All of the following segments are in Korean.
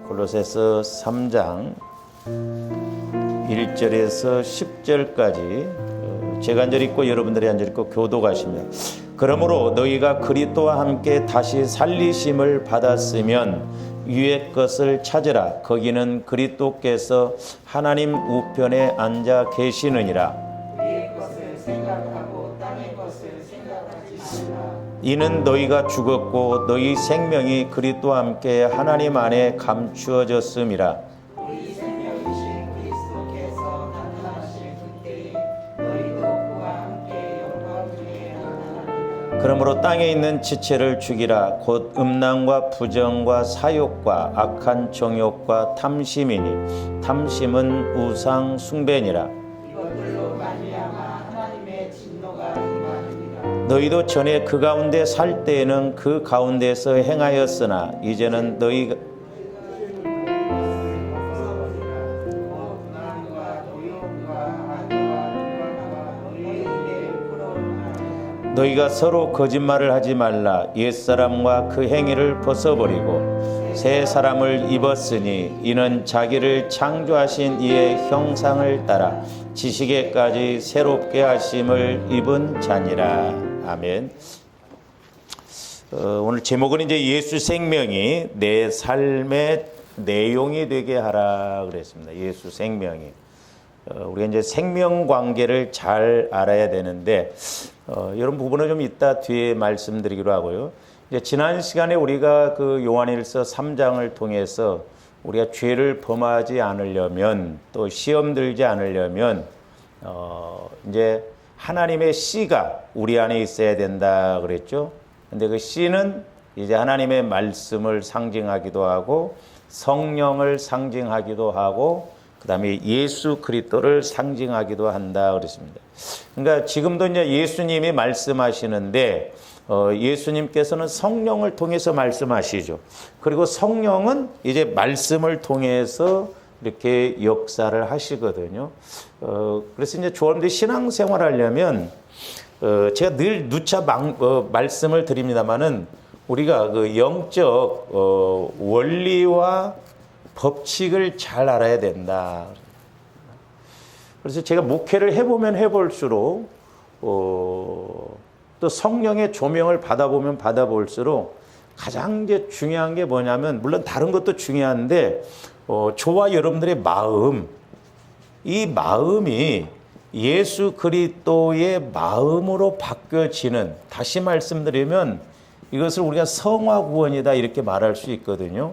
골로새서 3장 1절에서 10절까지 제가 한 절 읽고 여러분들이 한 절 읽고 교독하시며, 그러므로 너희가 그리스도와 함께 다시 살리심을 받았으면 위의 것을 찾으라. 거기는 그리스도께서 하나님 우편에 앉아 계시느니라. 위의 것을 생각하고 땅의 것을 생각하지 말라. 이는 너희가 죽었고 너희 생명이 그리스도와 함께 하나님 안에 감추어졌음이라. 우리 생명이신 그리스도께서 나타나실 그때에 너희도 그와 함께 영광 중에 나타나리라. 그러므로 땅에 있는 지체를 죽이라. 곧 음란과 부정과 사욕과 악한 정욕과 탐심이니 탐심은 우상 숭배니라. 이것들로 말미암아 하나님의 진노가 임하느니라. 너희도 전에 그 가운데 살 때에는 그 가운데서 행하였으나 이제는 너희가 서로 거짓말을 하지 말라. 옛사람과 그 행위를 벗어버리고 새 사람을 입었으니 이는 자기를 창조하신 이의 형상을 따라 지식에까지 새롭게 하심을 입은 자니라. 아멘. 오늘 제목은 이제 예수 생명이 내 삶의 내용이 되게 하라 그랬습니다. 예수 생명이. 우리가 이제 생명 관계를 잘 알아야 되는데, 이런 부분은 좀 이따 뒤에 말씀드리기로 하고요. 이제 지난 시간에 우리가 그 요한일서 3장을 통해서 우리가 죄를 범하지 않으려면, 또 시험 들지 않으려면, 이제 하나님의 씨가 우리 안에 있어야 된다 그랬죠. 근데 그 씨는 이제 하나님의 말씀을 상징하기도 하고, 성령을 상징하기도 하고, 그 다음에 예수 그리스도를 상징하기도 한다 그랬습니다. 그러니까 지금도 이제 예수님이 말씀하시는데, 예수님께서는 성령을 통해서 말씀하시죠. 그리고 성령은 이제 말씀을 통해서 이렇게 역사를 하시거든요. 그래서 이제 조원들 신앙생활 하려면, 제가 늘 누차 말씀을 드립니다만은, 우리가 그 영적 원리와 법칙을 잘 알아야 된다. 그래서 제가 목회를 해보면 해볼수록, 또 성령의 조명을 받아보면 받아볼수록 가장 이제 중요한 게 뭐냐면, 물론 다른 것도 중요한데, 저와 여러분들의 마음, 이 마음이 예수 그리스도의 마음으로 바뀌어지는, 다시 말씀드리면 이것을 우리가 성화 구원이다 이렇게 말할 수 있거든요.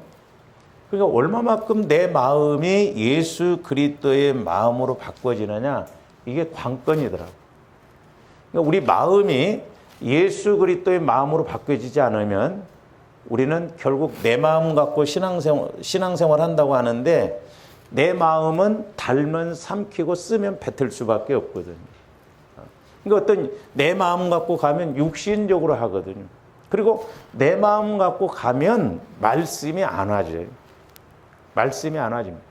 그러니까 얼마만큼 내 마음이 예수 그리스도의 마음으로 바꿔지느냐, 이게 관건이더라고요. 그러니까 우리 마음이 예수 그리스도의 마음으로 바뀌어지지 않으면 우리는 결국 내 마음 갖고 신앙생활 한다고 하는데, 내 마음은 달면 삼키고 쓰면 뱉을 수밖에 없거든요. 그러니까 어떤 내 마음 갖고 가면 육신적으로 하거든요. 그리고 내 마음 갖고 가면 말씀이 안 와져요. 말씀이 안 와집니다.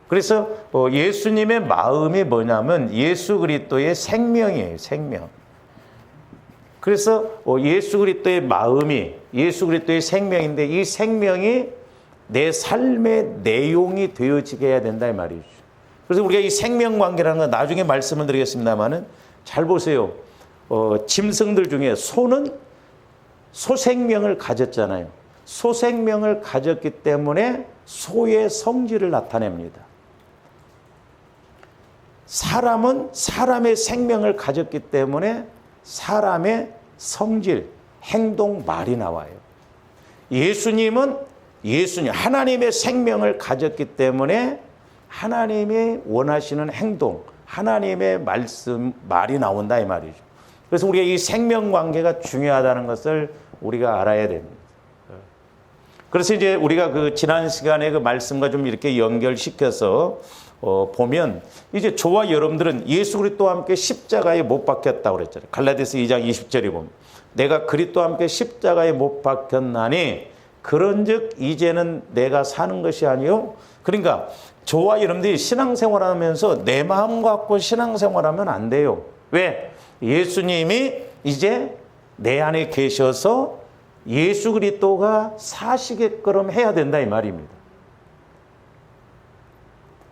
그래서 예수님의 마음이 뭐냐면 예수 그리스도의 생명이에요. 생명. 그래서 예수 그리스도의 마음이 예수 그리스도의 생명인데, 이 생명이 내 삶의 내용이 되어지게 해야 된다 이 말이죠. 그래서 우리가 이 생명관계라는 건 나중에 말씀을 드리겠습니다만은, 잘 보세요. 짐승들 중에 소는 소생명을 가졌잖아요. 소생명을 가졌기 때문에 소의 성질을 나타냅니다. 사람은 사람의 생명을 가졌기 때문에 사람의 성질, 행동, 말이 나와요. 예수님, 하나님의 생명을 가졌기 때문에 하나님이 원하시는 행동, 하나님의 말씀, 말이 나온다 이 말이죠. 그래서 우리가 이 생명관계가 중요하다는 것을 우리가 알아야 됩니다. 그래서 이제 우리가 그 지난 시간에 그 말씀과 좀 이렇게 연결시켜서 보면, 이제 저와 여러분들은 예수 그리스도와 함께 십자가에 못 박혔다고 그랬잖아요. 갈라디아서 2장 20절에 보면, 내가 그리스도와 함께 십자가에 못 박혔나니 그런즉 이제는 내가 사는 것이 아니요. 그러니까 저와 여러분들이 신앙생활하면서 내 마음 갖고 신앙생활하면 안 돼요. 왜? 예수님이 이제 내 안에 계셔서 예수 그리스도가 사시게끔 해야 된다 이 말입니다.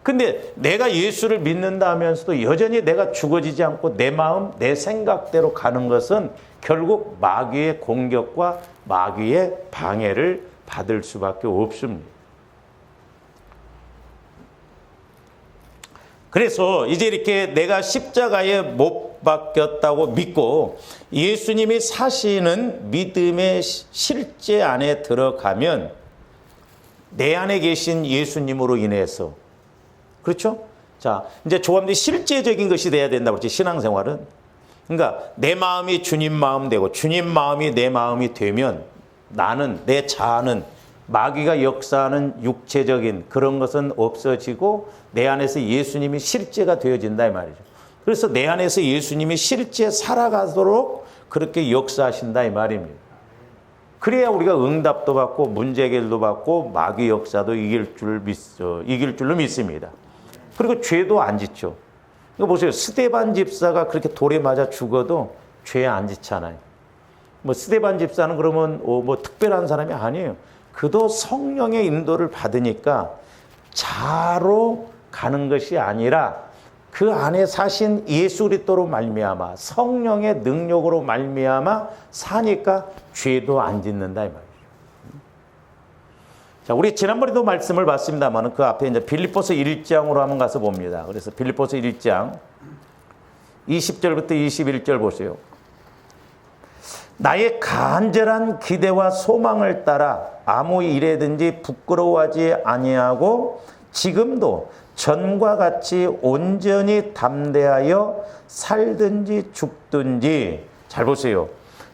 근데 내가 예수를 믿는다 하면서도 여전히 내가 죽어지지 않고 내 마음, 내 생각대로 가는 것은 결국 마귀의 공격과 마귀의 방해를 받을 수밖에 없습니다. 그래서 이제 이렇게 내가 십자가에 못 박혔다고 믿고 예수님이 사시는 믿음의 실제 안에 들어가면 내 안에 계신 예수님으로 인해서, 그렇죠? 자, 이제 조합들이 실제적인 것이 돼야 된다고 그랬지, 신앙생활은. 그러니까 내 마음이 주님 마음 되고 주님 마음이 내 마음이 되면 나는, 내 자아는, 마귀가 역사하는 육체적인 그런 것은 없어지고 내 안에서 예수님이 실제가 되어진다 이 말이죠. 그래서 내 안에서 예수님이 실제 살아가도록 그렇게 역사하신다 이 말입니다. 그래야 우리가 응답도 받고 문제 해결도 받고 마귀 역사도 이길 줄로 믿습니다. 그리고 죄도 안 짓죠. 이거 보세요. 스데반 집사가 그렇게 돌에 맞아 죽어도 죄 안 짓잖아요. 뭐 스데반 집사는 그러면 뭐 특별한 사람이 아니에요. 그도 성령의 인도를 받으니까 자로 가는 것이 아니라 그 안에 사신 예수 그리스도로 말미암아 성령의 능력으로 말미암아 사니까 죄도 안 짓는다 이 말이죠. 자, 우리 지난번에도 말씀을 봤습니다만 그 앞에 이제 빌립보서 1장으로 한번 가서 봅니다. 그래서 빌립보서 1장 20절부터 21절 보세요. 나의 간절한 기대와 소망을 따라 아무 일에든지 부끄러워하지 아니하고 지금도 전과 같이 온전히 담대하여 살든지 죽든지, 잘 보세요.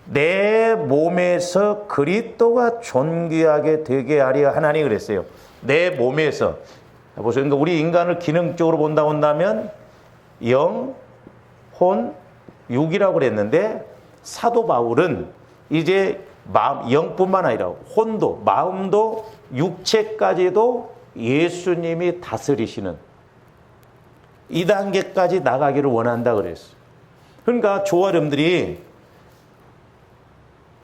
내 몸에서 그리스도가 존귀하게 되게 하려 하나니 그랬어요. 내 몸에서. 보세요. 그러니까 우리 인간을 기능적으로 본다면 영, 혼, 육이라고 그랬는데 사도 바울은 이제 마음, 영뿐만 아니라 혼도, 마음도, 육체까지도 예수님이 다스리시는 이 단계까지 나가기를 원한다 그랬어요. 그러니까 조아름들이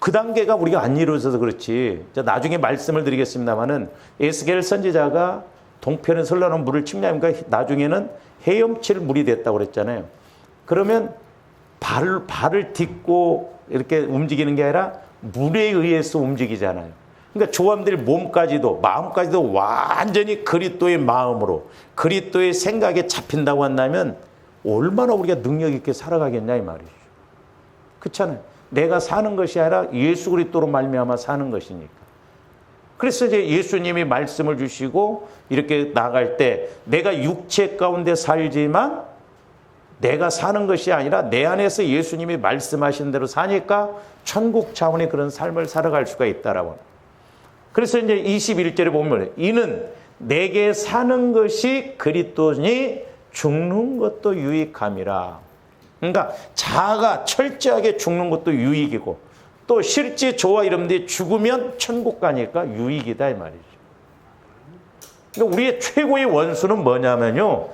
그 단계가 우리가 안 이루어져서 그렇지. 나중에 말씀을 드리겠습니다만은 에스겔 선지자가 동편에 흘러나온 물을 침략하니까 나중에는 헤엄칠 물이 됐다고 그랬잖아요. 그러면 발을 딛고 이렇게 움직이는 게 아니라 물에 의해서 움직이잖아요. 그러니까 조함들 몸까지도 마음까지도 완전히 그리스도의 마음으로 그리스도의 생각에 잡힌다고 한다면 얼마나 우리가 능력 있게 살아가겠냐 이 말이죠. 그렇잖아요. 내가 사는 것이 아니라 예수 그리스도로 말미암아 사는 것이니까. 그래서 이제 예수님이 말씀을 주시고 이렇게 나갈 때 내가 육체 가운데 살지만 내가 사는 것이 아니라 내 안에서 예수님이 말씀하신 대로 사니까 천국 차원의 그런 삶을 살아갈 수가 있다라고. 그래서 이제 21절에 보면 이는 내게 사는 것이 그리스도니 죽는 것도 유익함이라. 그러니까 자아가 철저하게 죽는 것도 유익이고 또 실제 저와 여러분들이 죽으면 천국 가니까 유익이다 이 말이죠. 그러니까 우리의 최고의 원수는 뭐냐면요.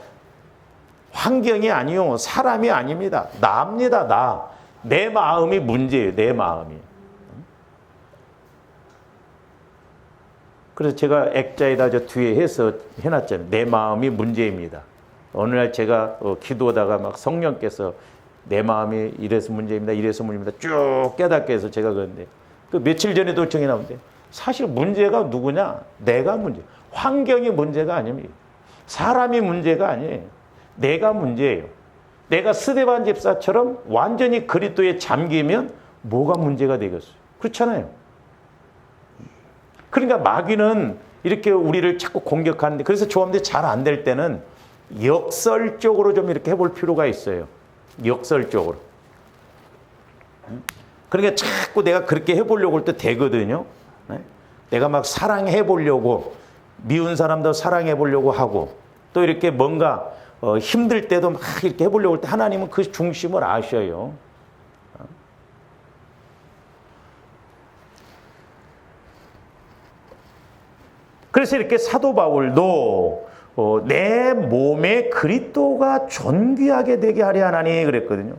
환경이 아니요. 사람이 아닙니다. 나입니다. 나. 내 마음이 문제예요. 내 마음이. 그래서 제가 액자에다 저 뒤에 해서 해놨잖아요. 내 마음이 문제입니다. 어느 날 제가 기도하다가 막 성령께서 내 마음이 이래서 문제입니다. 이래서 문제입니다. 쭉 깨닫게 해서 제가 그런데 그 며칠 전에 도청이 나오는데 사실 문제가 누구냐? 내가 문제. 환경이 문제가 아닙니다. 사람이 문제가 아니에요. 내가 문제예요. 내가 스데반 집사처럼 완전히 그리스도에 잠기면 뭐가 문제가 되겠어요? 그렇잖아요. 그러니까 마귀는 이렇게 우리를 자꾸 공격하는데 그래서 조합들이 잘 안 될 때는 역설적으로 좀 이렇게 해볼 필요가 있어요. 역설적으로. 그러니까 자꾸 내가 그렇게 해보려고 할 때 되거든요. 내가 막 사랑해보려고 미운 사람도 사랑해보려고 하고 또 이렇게 뭔가 힘들 때도 막 이렇게 해보려고 할 때 하나님은 그 중심을 아셔요. 그래서 이렇게 사도 바울도 내 몸에 그리스도가 존귀하게 되게 하려 하나니 그랬거든요.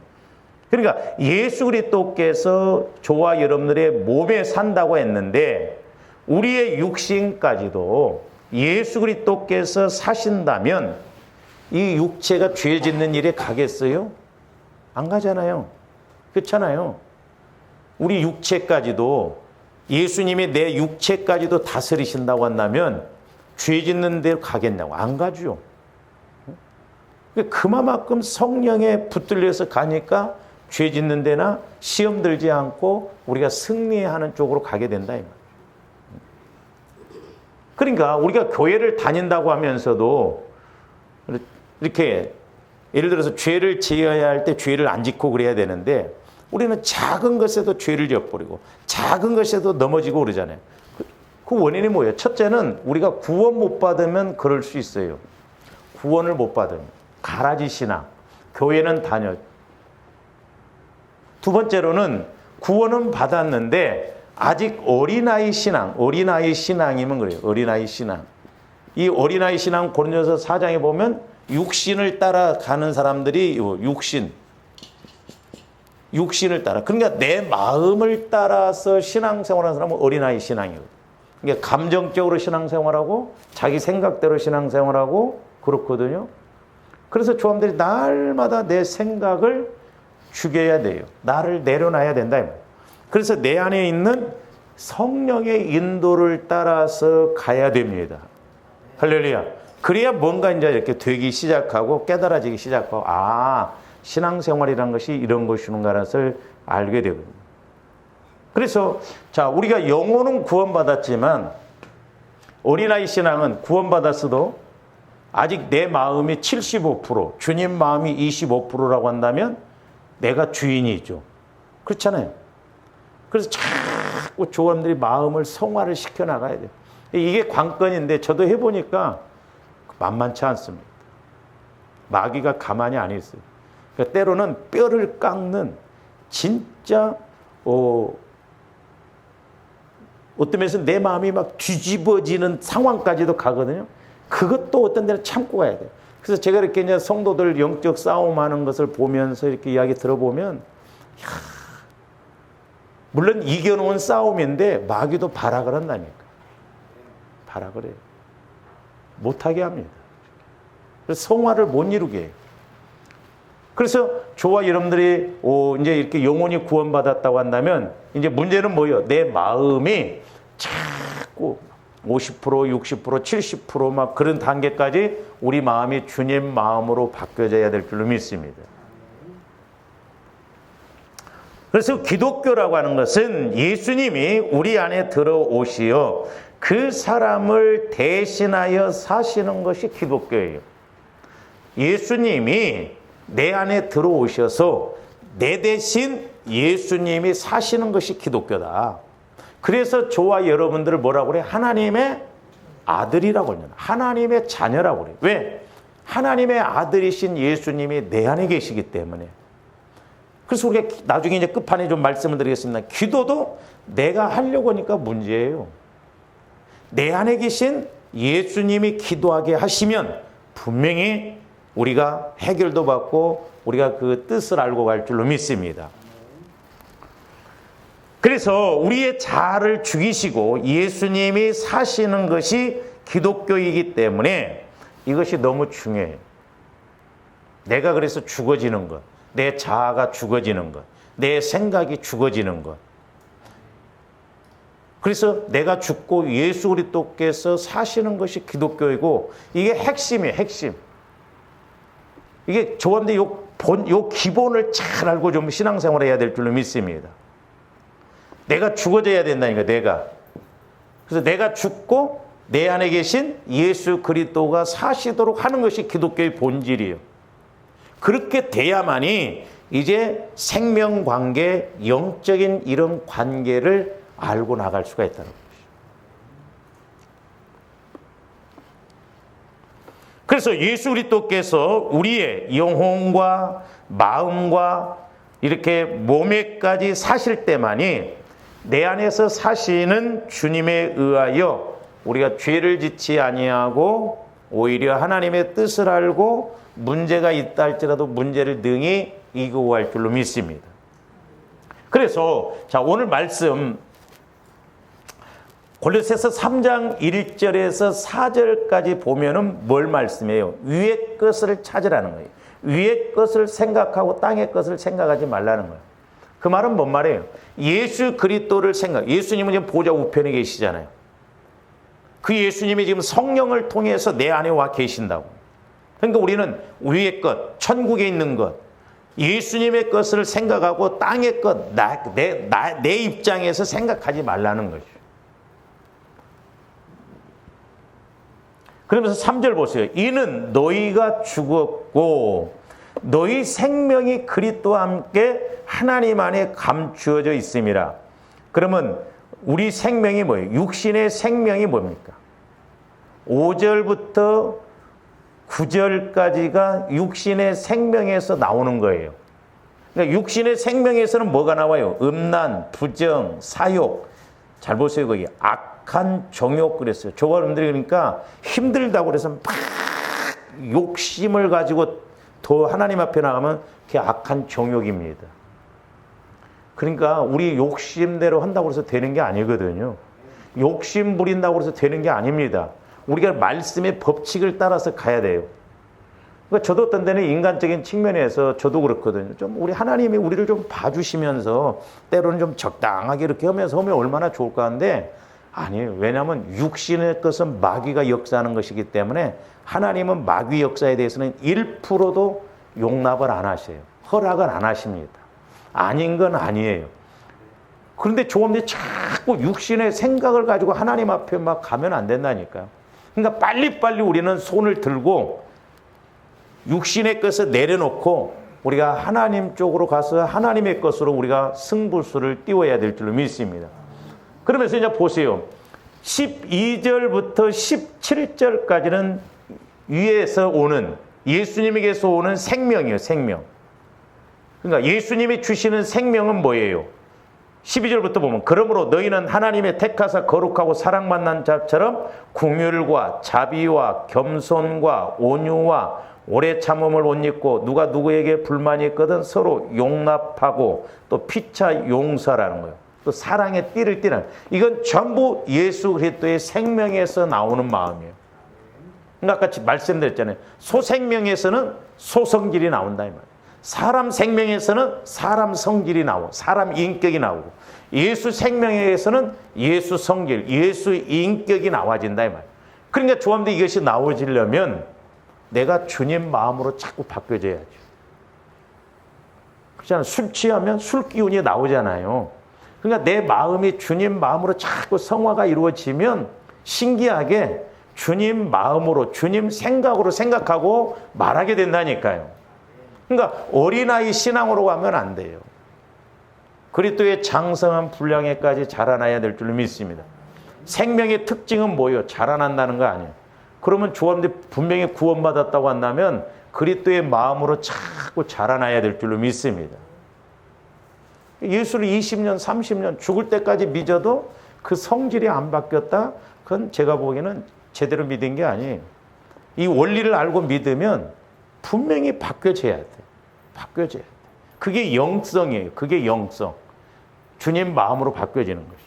그러니까 예수 그리스도께서 저와 여러분들의 몸에 산다고 했는데 우리의 육신까지도 예수 그리스도께서 사신다면 이 육체가 죄 짓는 일에 가겠어요? 안 가잖아요. 그렇잖아요. 우리 육체까지도 예수님이 내 육체까지도 다스리신다고 한다면 죄 짓는 데로 가겠냐고. 안 가죠. 그만큼 성령에 붙들려서 가니까 죄 짓는 데나 시험 들지 않고 우리가 승리하는 쪽으로 가게 된다. 이 말. 그러니까 우리가 교회를 다닌다고 하면서도 이렇게 예를 들어서 죄를 지어야 할 때 죄를 안 짓고 그래야 되는데 우리는 작은 것에도 죄를 지어버리고 작은 것에도 넘어지고 그러잖아요. 그 원인이 뭐예요? 첫째는 우리가 구원 못 받으면 그럴 수 있어요. 구원을 못 받으면. 가라지 신앙. 교회는 다녀. 두 번째로는 구원은 받았는데 아직 어린아이 신앙. 어린아이 신앙이면 그래요. 어린아이 신앙. 이 어린아이 신앙 고린도서 4장에 보면 육신을 따라가는 사람들이 육신을 따라. 그러니까 내 마음을 따라서 신앙생활하는 사람은 어린아이 신앙이거든요. 그러니까 감정적으로 신앙생활하고 자기 생각대로 신앙생활하고 그렇거든요. 그래서 조함들이 날마다 내 생각을 죽여야 돼요. 나를 내려놔야 된다. 그래서 내 안에 있는 성령의 인도를 따라서 가야 됩니다. 할렐루야. 그래야 뭔가 이제 이렇게 되기 시작하고 깨달아지기 시작하고 신앙생활이라는 것이 이런 것이구나라는 것을 알게 되거든요. 그래서 자, 우리가 영혼은 구원받았지만 어린아이 신앙은 구원받았어도 아직 내 마음이 75%, 주님 마음이 25%라고 한다면 내가 주인이죠. 그렇잖아요. 그래서 자꾸 조감들이 마음을 성화를 시켜나가야 돼요. 이게 관건인데 저도 해보니까 만만치 않습니다. 마귀가 가만히 안 있어요. 그러니까 때로는 뼈를 깎는 진짜 어떤 면에서 내 마음이 막 뒤집어지는 상황까지도 가거든요. 그것도 어떤 데는 참고 가야 돼요. 그래서 제가 이렇게 이제 성도들 영적 싸움하는 것을 보면서 이렇게 이야기 들어보면, 물론 이겨놓은 싸움인데 마귀도 발악을 한다니까. 발악을 해요. 못하게 합니다. 그래서 성화를 못 이루게 해요. 그래서 저와 여러분들이 이제 이렇게 영혼이 구원받았다고 한다면 이제 문제는 뭐예요? 내 마음이 자꾸 50%, 60%, 70% 그런 단계까지 우리 마음이 주님 마음으로 바뀌어져야 될 줄로 믿습니다. 그래서 기독교라고 하는 것은 예수님이 우리 안에 들어오시어 그 사람을 대신하여 사시는 것이 기독교예요. 예수님이 내 안에 들어오셔서 내 대신 예수님이 사시는 것이 기독교다. 그래서 저와 여러분들을 뭐라고 그래요? 하나님의 아들이라고 해요. 하나님의 자녀라고 그래요. 왜? 하나님의 아들이신 예수님이 내 안에 계시기 때문에. 그래서 우리가 나중에 이제 끝판에 좀 말씀을 드리겠습니다. 기도도 내가 하려고 하니까 문제예요. 내 안에 계신 예수님이 기도하게 하시면 분명히 우리가 해결도 받고 우리가 그 뜻을 알고 갈 줄로 믿습니다. 그래서 우리의 자아를 죽이시고 예수님이 사시는 것이 기독교이기 때문에 이것이 너무 중요해요. 내가 그래서 죽어지는 것, 내 자아가 죽어지는 것, 내 생각이 죽어지는 것. 그래서 내가 죽고 예수 그리스도께서 사시는 것이 기독교이고 이게 핵심이에요, 핵심. 이게 저한테 요 기본을 잘 알고 좀 신앙생활을 해야 될 줄로 믿습니다. 내가 죽어져야 된다니까, 내가. 그래서 내가 죽고 내 안에 계신 예수 그리스도가 사시도록 하는 것이 기독교의 본질이에요. 그렇게 돼야만이 이제 생명관계, 영적인 이런 관계를 알고 나갈 수가 있다는 것이죠. 그래서 예수 그리스도께서 우리의 영혼과 마음과 이렇게 몸에까지 사실 때만이 내 안에서 사시는 주님에 의하여 우리가 죄를 짓지 아니하고 오히려 하나님의 뜻을 알고 문제가 있다 할지라도 문제를 능히 이기고 갈 줄로 믿습니다. 그래서 자, 오늘 말씀 골로새서 3장 1절에서 4절까지 보면은 뭘 말씀해요? 위의 것을 찾으라는 거예요. 위의 것을 생각하고 땅의 것을 생각하지 말라는 거예요. 그 말은 뭔 말이에요? 예수 그리스도를 예수님은 지금 보좌 우편에 계시잖아요. 그 예수님이 지금 성령을 통해서 내 안에 와 계신다고. 그러니까 우리는 위의 것, 천국에 있는 것, 예수님의 것을 생각하고 땅의 것, 내 입장에서 생각하지 말라는 거죠. 그러면서 3절 보세요. 이는 너희가 죽었고 너희 생명이 그리스도와 함께 하나님 안에 감추어져 있음이라. 그러면 우리 생명이 뭐예요? 육신의 생명이 뭡니까? 5절부터 9절까지가 육신의 생명에서 나오는 거예요. 그러니까 육신의 생명에서는 뭐가 나와요? 음란, 부정, 사욕. 잘 보세요. 거기 악한 정욕 그랬어요. 조가님들이 그러니까 힘들다고 그래서 막 욕심을 가지고 더 하나님 앞에 나가면 그게 악한 정욕입니다. 그러니까 우리 욕심대로 한다고 해서 되는 게 아니거든요. 욕심 부린다고 해서 되는 게 아닙니다. 우리가 말씀의 법칙을 따라서 가야 돼요. 그러니까 저도 어떤 때는 인간적인 측면에서 저도 그렇거든요. 좀 우리 하나님이 우리를 좀 봐주시면서 때로는 좀 적당하게 이렇게 하면서 하면 얼마나 좋을까 하는데 아니에요. 왜냐하면 육신의 것은 마귀가 역사하는 것이기 때문에 하나님은 마귀 역사에 대해서는 1%도 용납을 안 하셔요. 허락을 안 하십니다. 아닌 건 아니에요. 그런데 조금씩 자꾸 육신의 생각을 가지고 하나님 앞에 막 가면 안 된다니까요. 그러니까 빨리빨리 우리는 손을 들고 육신의 것을 내려놓고 우리가 하나님 쪽으로 가서 하나님의 것으로 우리가 승부수를 띄워야 될 줄로 믿습니다. 그러면서 이제 보세요. 12절부터 17절까지는 위에서 오는 예수님에게서 오는 생명이에요. 생명. 그러니까 예수님이 주시는 생명은 뭐예요? 12절부터 보면 그러므로 너희는 하나님의 택하사 거룩하고 사랑받는 자처럼 긍휼과 자비와 겸손과 온유와 오래 참음을 옷 입고 누가 누구에게 불만이 있거든 서로 용납하고 또 피차 용서라는 거예요. 또 사랑의 띠를 띠는 이건 전부 예수 그리스도의 생명에서 나오는 마음이에요. 그러니까 아까 말씀드렸잖아요. 소생명에서는 소성질이 나온다 이 말이에요. 사람 생명에서는 사람 성질이 나오고 사람 인격이 나오고 예수 생명에서는 예수 성질, 예수 인격이 나와진다 이 말이에요. 그러니까 조합도 이것이 나오지려면 내가 주님 마음으로 자꾸 바뀌어져야죠. 그렇잖아요. 술 취하면 술 기운이 나오잖아요. 그러니까 내 마음이 주님 마음으로 자꾸 성화가 이루어지면 신기하게 주님 마음으로 주님 생각으로 생각하고 말하게 된다니까요. 그러니까 어린아이 신앙으로 가면 안 돼요. 그리스도의 장성한 분량에까지 자라나야 될 줄 믿습니다. 생명의 특징은 뭐예요? 자라난다는 거 아니에요. 그러면 조합들 분명히 구원받았다고 한다면 그리스도의 마음으로 자꾸 자라나야 될 줄로 믿습니다. 예수를 20년, 30년 죽을 때까지 믿어도 그 성질이 안 바뀌었다? 그건 제가 보기에는 제대로 믿은 게 아니에요. 이 원리를 알고 믿으면 분명히 바뀌어져야 돼. 바뀌어져야 돼. 그게 영성이에요. 그게 영성. 주님 마음으로 바뀌어지는 것이죠.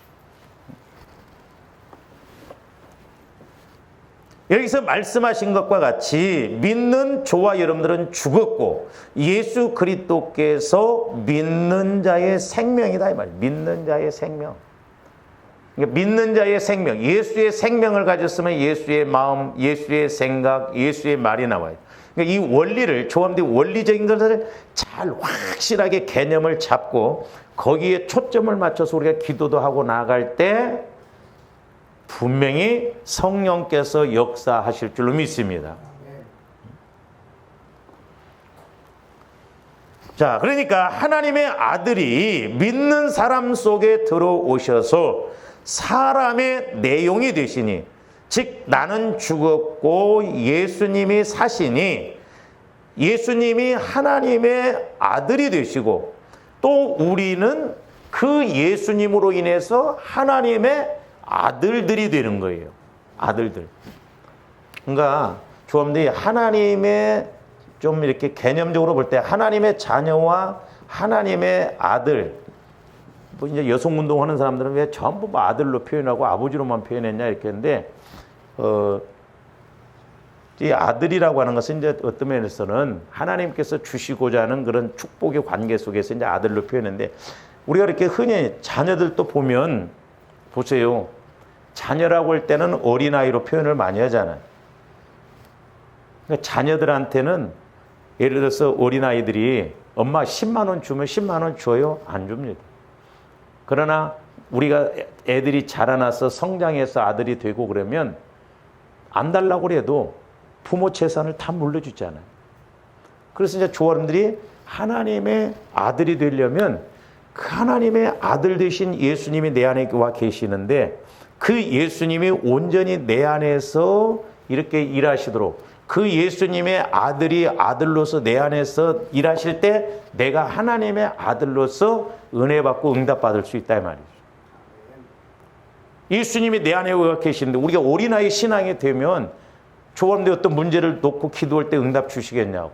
여기서 말씀하신 것과 같이 믿는 저와 여러분들은 죽었고 예수 그리스도께서 믿는 자의 생명이다 이 말이에요. 믿는 자의 생명. 그러니까 믿는 자의 생명, 예수의 생명을 가졌으면 예수의 마음, 예수의 생각, 예수의 말이 나와요. 그러니까 이 원리를 조합들이 원리적인 것을 잘 확실하게 개념을 잡고 거기에 초점을 맞춰서 우리가 기도도 하고 나아갈 때 분명히 성령께서 역사하실 줄로 믿습니다. 자, 그러니까 하나님의 아들이 믿는 사람 속에 들어오셔서 사람의 내용이 되시니, 즉 나는 죽었고 예수님이 사시니 예수님이 하나님의 아들이 되시고 또 우리는 그 예수님으로 인해서 하나님의 아들들이 되는 거예요. 아들들. 그러니까 조합들이 하나님의 좀 이렇게 개념적으로 볼 때 하나님의 자녀와 하나님의 아들, 뭐 이제 여성 운동하는 사람들은 왜 전부 뭐 아들로 표현하고 아버지로만 표현했냐 이렇게 했는데, 이 아들이라고 하는 것은 이제 어떤 면에서는 하나님께서 주시고자 하는 그런 축복의 관계 속에서 이제 아들로 표현했는데, 우리가 이렇게 흔히 자녀들도 보면 보세요. 자녀라고 할 때는 어린아이로 표현을 많이 하잖아요. 그러니까 자녀들한테는 예를 들어서 어린아이들이 엄마 10만 원 주면 10만 원 줘요? 안 줍니다. 그러나 우리가 애들이 자라나서 성장해서 아들이 되고 그러면 안 달라고 해도 부모 재산을 다 물려주잖아요. 그래서 이제 조아름들이 하나님의 아들이 되려면 그 하나님의 아들 되신 예수님이 내 안에 와 계시는데, 그 예수님이 온전히 내 안에서 이렇게 일하시도록, 그 예수님의 아들이 아들로서 내 안에서 일하실 때 내가 하나님의 아들로서 은혜 받고 응답 받을 수 있다 이 말이죠. 예수님이 내 안에 와 계시는데 우리가 어린아이 신앙이 되면 조감대 어떤 문제를 놓고 기도할 때 응답 주시겠냐고.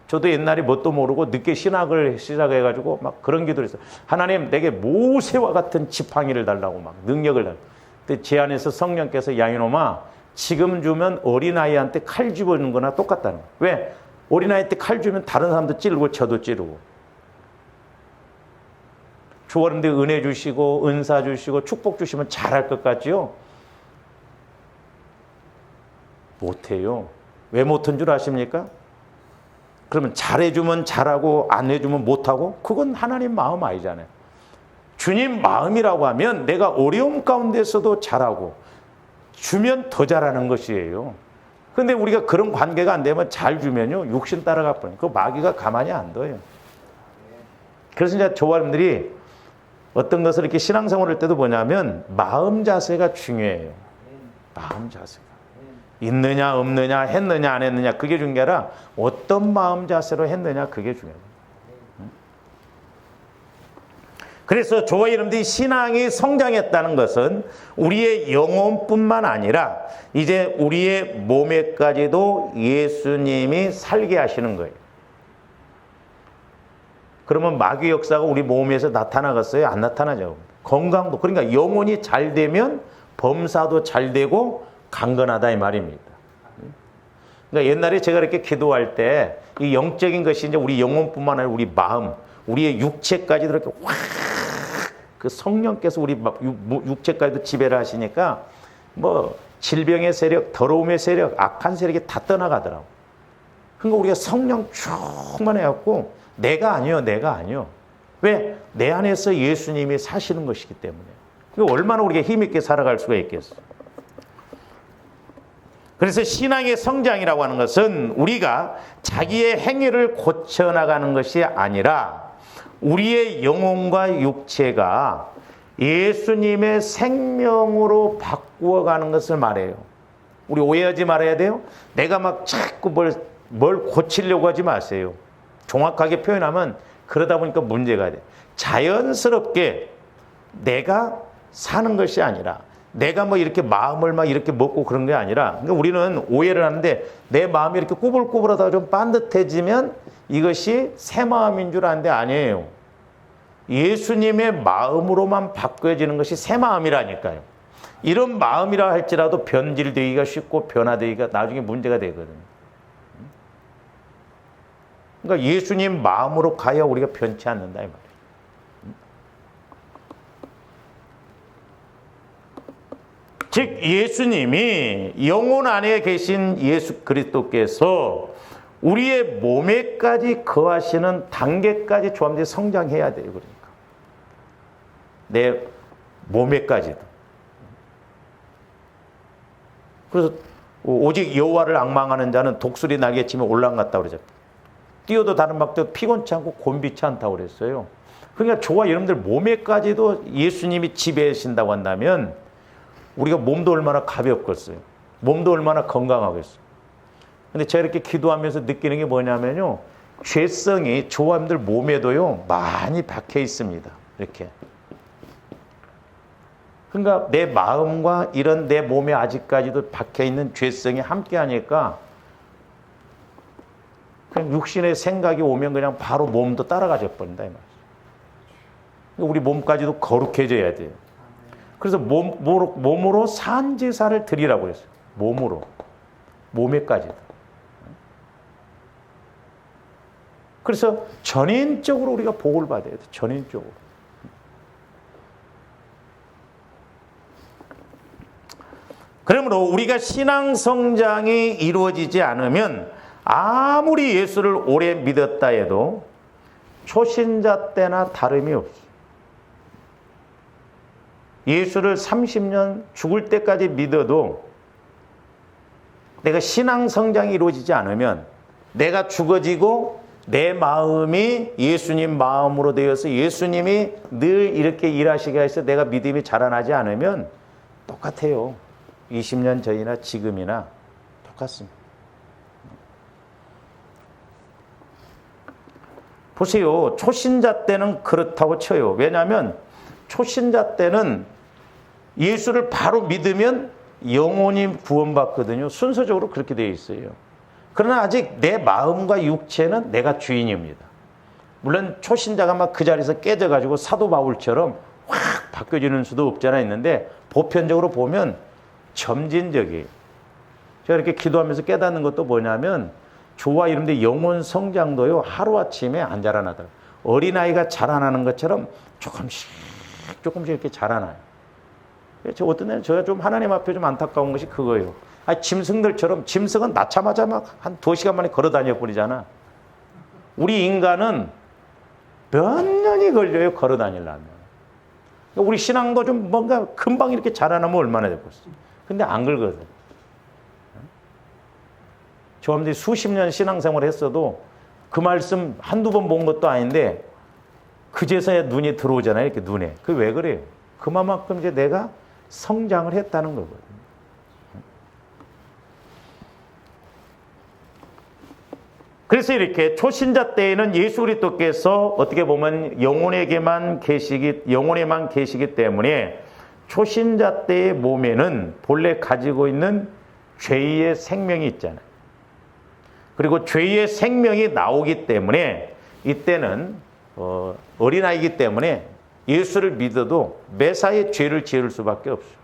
저도 옛날에 뭣도 모르고 늦게 신학을 시작해가지고 막 그런 기도를 했어요. 하나님, 내게 모세와 같은 지팡이를 달라고, 막 능력을 달라고. 근데 제 안에서 성령께서, 야 이놈아, 지금 주면 어린아이한테 칼 집어주는 거나 똑같다는 거예요. 왜? 어린아이한테 칼 주면 다른 사람도 찌르고 저도 찌르고. 조아름대 은혜 주시고 은사 주시고 축복 주시면 잘할 것 같지요? 못해요. 왜 못한 줄 아십니까? 그러면 잘해주면 잘하고 안 해주면 못하고? 그건 하나님 마음 아니잖아요. 주님 마음이라고 하면 내가 어려움 가운데서도 잘하고 주면 더 잘하는 것이에요. 그런데 우리가 그런 관계가 안 되면 잘 주면요, 육신 따라가 버려요. 그 마귀가 가만히 안 둬요. 그래서 이제 조아름들이 어떤 것을 이렇게 신앙생활 할 때도 뭐냐면 마음 자세가 중요해요. 마음 자세가. 있느냐 없느냐 했느냐 안 했느냐 그게 중요한 게 아니라 어떤 마음 자세로 했느냐 그게 중요해요. 그래서 조아 이름들이 신앙이 성장했다는 것은 우리의 영혼뿐만 아니라 이제 우리의 몸에까지도 예수님이 살게 하시는 거예요. 그러면 마귀 역사가 우리 몸에서 나타나겠어요? 안 나타나죠. 건강도, 그러니까 영혼이 잘 되면 범사도 잘 되고 강건하다 이 말입니다. 그러니까 옛날에 제가 이렇게 기도할 때 이 영적인 것이 이제 우리 영혼뿐만 아니라 우리 마음, 우리의 육체까지도 이렇게 확 그 성령께서 우리 육체까지도 지배를 하시니까 뭐 질병의 세력, 더러움의 세력, 악한 세력이 다 떠나가더라고. 그러니까 우리가 성령 충만해갖고 내가 아니요. 왜? 내 안에서 예수님이 사시는 것이기 때문에. 그러니까 얼마나 우리가 힘있게 살아갈 수가 있겠어. 그래서 신앙의 성장이라고 하는 것은 우리가 자기의 행위를 고쳐나가는 것이 아니라 우리의 영혼과 육체가 예수님의 생명으로 바꾸어가는 것을 말해요. 우리 오해하지 말아야 돼요. 내가 막 자꾸 뭘 고치려고 하지 마세요. 정확하게 표현하면 그러다 보니까 문제가 돼. 자연스럽게 내가 사는 것이 아니라 내가 뭐 이렇게 마음을 막 이렇게 먹고 그런 게 아니라, 그러니까 우리는 오해를 하는데 내 마음이 이렇게 꾸불꾸불하다가 좀 반듯해지면 이것이 새 마음인 줄 아는데 아니에요. 예수님의 마음으로만 바꿔지는 것이 새 마음이라니까요. 이런 마음이라 할지라도 변질되기가 쉽고 변화되기가 나중에 문제가 되거든요. 그러니까 예수님 마음으로 가야 우리가 변치 않는다 이 말이에요. 즉 예수님이 영혼 안에 계신 예수 그리스도께서 우리의 몸에까지 거하시는 단계까지 조함들이 성장해야 돼요. 그러니까 내 몸에까지도. 그래서 오직 여호와를 앙망하는 자는 독수리 날개 치며 올라갔다 그러죠. 뛰어도 다른 박도 피곤치 않고 곤비치 않다고 그랬어요. 그러니까 저와 여러분들 몸에까지도 예수님이 지배하신다고 한다면 우리가 몸도 얼마나 가볍겠어요. 몸도 얼마나 건강하겠어요. 근데 제가 이렇게 기도하면서 느끼는 게 뭐냐면요, 죄성이 조함들 몸에도요 많이 박혀 있습니다. 이렇게. 그러니까 내 마음과 이런 내 몸에 아직까지도 박혀 있는 죄성이 함께 하니까 그냥 육신의 생각이 오면 그냥 바로 몸도 따라가져 버린다 이 말이죠. 우리 몸까지도 거룩해져야 돼요. 그래서 몸으로 산제사를 드리라고 했어요. 몸에까지도. 그래서 전인적으로 우리가 복을 받아야 돼요. 전인적으로. 그러므로 우리가 신앙 성장이 이루어지지 않으면 아무리 예수를 오래 믿었다 해도 초신자 때나 다름이 없어요. 예수를 30년 죽을 때까지 믿어도 내가 신앙 성장이 이루어지지 않으면 내가 죽어지고 내 마음이 예수님 마음으로 되어서 예수님이 늘 이렇게 일하시게 해서 내가 믿음이 자라나지 않으면 똑같아요. 20년 전이나 지금이나 똑같습니다. 보세요. 초신자 때는 그렇다고 쳐요. 왜냐하면 초신자 때는 예수를 바로 믿으면 영혼이 구원받거든요. 순서적으로 그렇게 되어 있어요. 그러나 아직 내 마음과 육체는 내가 주인입니다. 물론 초신자가 막 그 자리에서 깨져가지고 사도 바울처럼 확 바뀌어지는 수도 없잖아 있는데 보편적으로 보면 점진적이에요. 제가 이렇게 기도하면서 깨닫는 것도 뭐냐면 조와 이런데 영혼 성장도요 하루아침에 안 자라나더라고요. 어린아이가 자라나는 것처럼 조금씩 이렇게 자라나요. 어떤 애는 제가 좀 하나님 앞에 좀 안타까운 것이 그거예요. 짐승들처럼 짐승은 낳자마자 막 한 2시간 만에 걸어 다녀 버리잖아. 우리 인간은 몇 년이 걸려요, 걸어 다니려면. 우리 신앙도 좀 뭔가 금방 이렇게 자라나면 얼마나 되겠어요. 근데 안 걸거든. 저한테 수십 년 신앙생활을 했어도 그 말씀 한두 번 본 것도 아닌데 그제서야 눈이 들어오잖아요, 이렇게 눈에. 그게 왜 그래요? 그만큼 이제 내가 성장을 했다는 거거든요. 그래서 이렇게 초신자 때에는 예수 그리스도께서 어떻게 보면 영혼에만 계시기 때문에 초신자 때의 몸에는 본래 가지고 있는 죄의 생명이 있잖아요. 그리고 죄의 생명이 나오기 때문에 이때는 어린아이기 때문에 예수를 믿어도 매사에 죄를 지을 수밖에 없어요.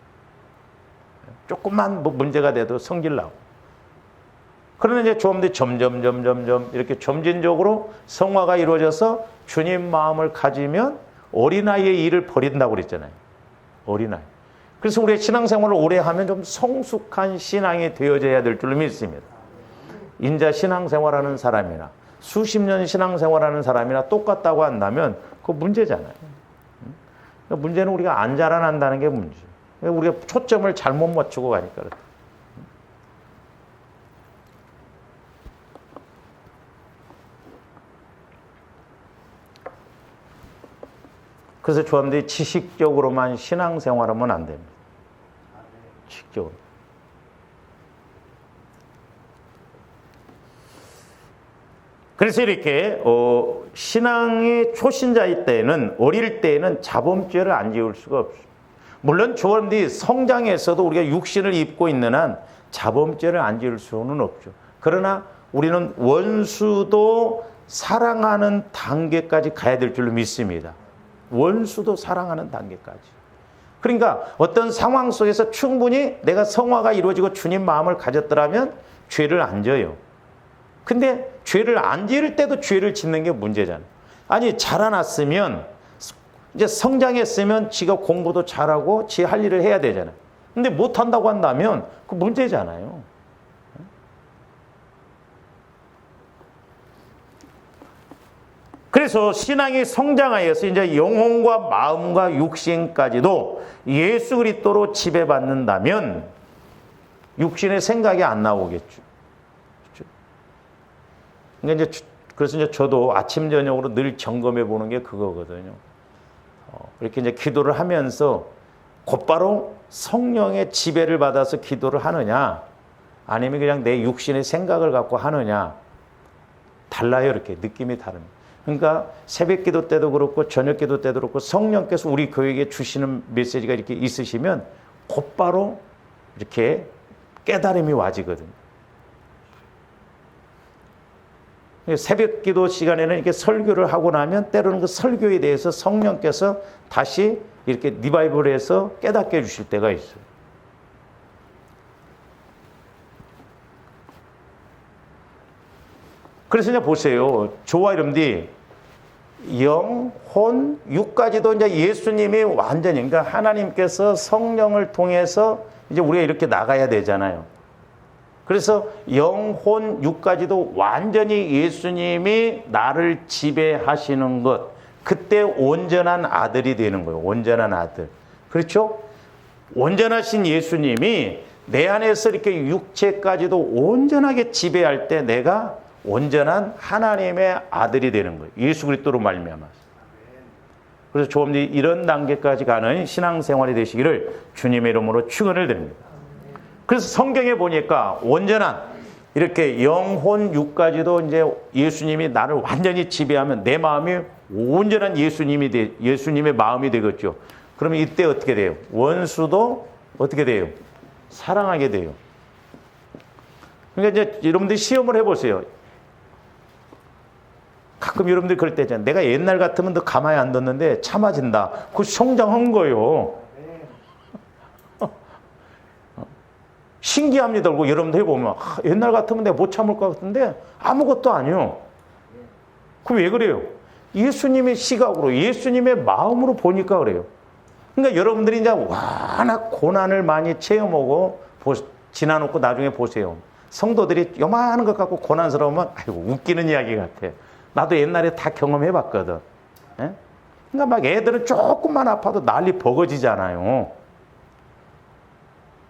조금만 문제가 돼도 성질 나고. 그러나 이제 좀 더 점점 이렇게 점진적으로 성화가 이루어져서 주님 마음을 가지면 어린아이의 일을 버린다고 그랬잖아요. 어린아이. 그래서 우리의 신앙생활을 오래 하면 좀 성숙한 신앙이 되어져야 될 줄로 믿습니다. 인자 신앙생활하는 사람이나 수십 년 신앙생활하는 사람이나 똑같다고 한다면 그거 문제잖아요. 문제는 우리가 안 자라난다는 게 문제예요. 우리가 초점을 잘못 맞추고 가니까 그렇다. 그래서 저한테 지식적으로만 신앙생활하면 안 됩니다. 지식적으로. 그래서 이렇게 신앙의 초신자일 때는 어릴 때에는 자범죄를 안 지을 수가 없어요. 물론 저한테 성장에서도 우리가 육신을 입고 있는 한 자범죄를 안 지을 수는 없죠. 그러나 우리는 원수도 사랑하는 단계까지 가야 될 줄로 믿습니다. 원수도 사랑하는 단계까지. 그러니까 어떤 상황 속에서 충분히 내가 성화가 이루어지고 주님 마음을 가졌더라면 죄를 안 져요. 근데 죄를 안 지을 때도 죄를 짓는 게 문제잖아요. 아니 자라났으면 이제 성장했으면 지가 공부도 잘하고 지 할 일을 해야 되잖아요. 근데 못한다고 한다면 그 문제잖아요. 그래서 신앙이 성장하여서 이제 영혼과 마음과 육신까지도 예수 그리스도로 지배받는다면 육신의 생각이 안 나오겠죠. 그러니까 그래서 이제 저도 아침 저녁으로 늘 점검해 보는 게 그거거든요. 이렇게 이제 기도를 하면서 곧바로 성령의 지배를 받아서 기도를 하느냐, 아니면 그냥 내 육신의 생각을 갖고 하느냐, 달라요. 이렇게 느낌이 다릅니다. 그러니까 새벽 기도 때도 그렇고 저녁 기도 때도 그렇고 성령께서 우리 교회에 주시는 메시지가 이렇게 있으시면 곧바로 이렇게 깨달음이 와지거든요. 새벽 기도 시간에는 이렇게 설교를 하고 나면 때로는 그 설교에 대해서 성령께서 다시 이렇게 리바이벌해서 깨닫게 해주실 때가 있어요. 그래서 이제 보세요. 저와 여러분들이 영, 혼, 육까지도 이제 예수님이 완전히, 그러니까 하나님께서 성령을 통해서 이제 우리가 이렇게 나가야 되잖아요. 그래서 영, 혼, 육까지도 완전히 예수님이 나를 지배하시는 것, 그때 온전한 아들이 되는 거예요. 온전한 아들. 그렇죠? 온전하신 예수님이 내 안에서 이렇게 육체까지도 온전하게 지배할 때 내가 온전한 하나님의 아들이 되는 거예요. 예수 그리스도로 말미암아. 그래서 조금 이런 단계까지 가는 신앙생활이 되시기를 주님의 이름으로 축원을 드립니다. 그래서 성경에 보니까 온전한 이렇게 영혼 육까지도 이제 예수님이 나를 완전히 지배하면 내 마음이 온전한 예수님의 마음이 되겠죠. 그러면 이때 어떻게 돼요? 원수도 어떻게 돼요? 사랑하게 돼요. 그러니까 이제 여러분들이 시험을 해보세요. 가끔 여러분들이 그럴 때 있잖아요. 내가 옛날 같으면 너 가만히 안 뒀는데 참아진다. 그거 성장한 거예요. 신기합니다. 그리고 여러분들 해보면 옛날 같으면 내가 못 참을 것 같은데 아무것도 아니요. 그럼 왜 그래요? 예수님의 시각으로 예수님의 마음으로 보니까 그래요. 그러니까 여러분들이 이제 워낙 고난을 많이 체험하고 지나놓고 나중에 보세요. 성도들이 요만한 것 갖고 고난스러우면 아이고 웃기는 이야기 같아. 나도 옛날에 다 경험해봤거든. 예? 그러니까 막 애들은 조금만 아파도 난리 버거지잖아요.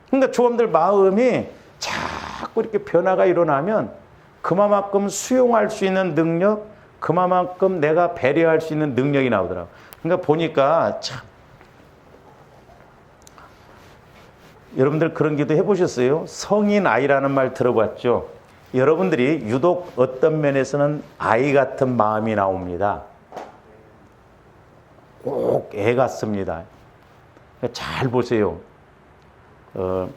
그러니까 조금들 마음이 자꾸 이렇게 변화가 일어나면 그만큼 수용할 수 있는 능력, 그만큼 내가 배려할 수 있는 능력이 나오더라고. 그러니까 보니까 참 여러분들 그런 기도 해보셨어요? 성인 아이라는 말 들어봤죠? 여러분들이 유독 어떤 면에서는 아이 같은 마음이 나옵니다. 꼭 애 같습니다. 잘 보세요. 그러니까